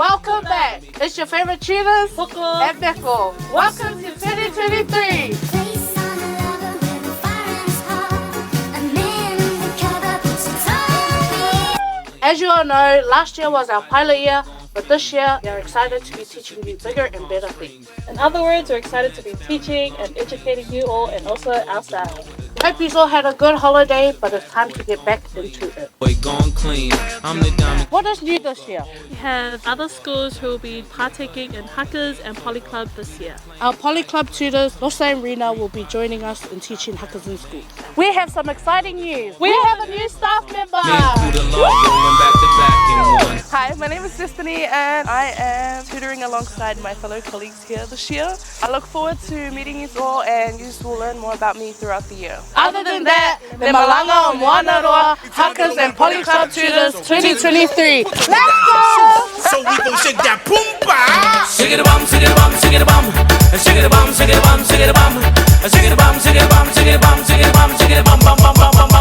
Welcome back. It's your favorite tutors, Hoko and Beko. Welcome to 2023. As you all know, last year was our pilot year, but this year we are excited to be teaching you bigger and better things. In other words, we're excited to be teaching and educating you all and also ourselves. Hope you all had a good holiday, but it's time to get back into it. What is new this year? We have other schools who will be partaking in Hakas and Polyclub this year. Our Polyclub tutors, Losa and Rena, will be joining us in teaching Hakas in school. We have some exciting news. We have a new staff member. Hi, my name is Destiny and I am tutoring alongside my fellow colleagues here this year. I look forward to meeting you all and you will learn more about me throughout the year. Other than that, the Malaga, Moanaroa, Hakas and Polyclub tutors 2023. Let's go! So we gon' shake that boomba. Shake it a bum, shake it a bum, shake it a bum. Shake it a bum, shake it a bum, shake it a bum. Shake it a bum, shake it a bum, shake it a bum, shake it a bum, shake it a bum, bum, bum, bum, bum.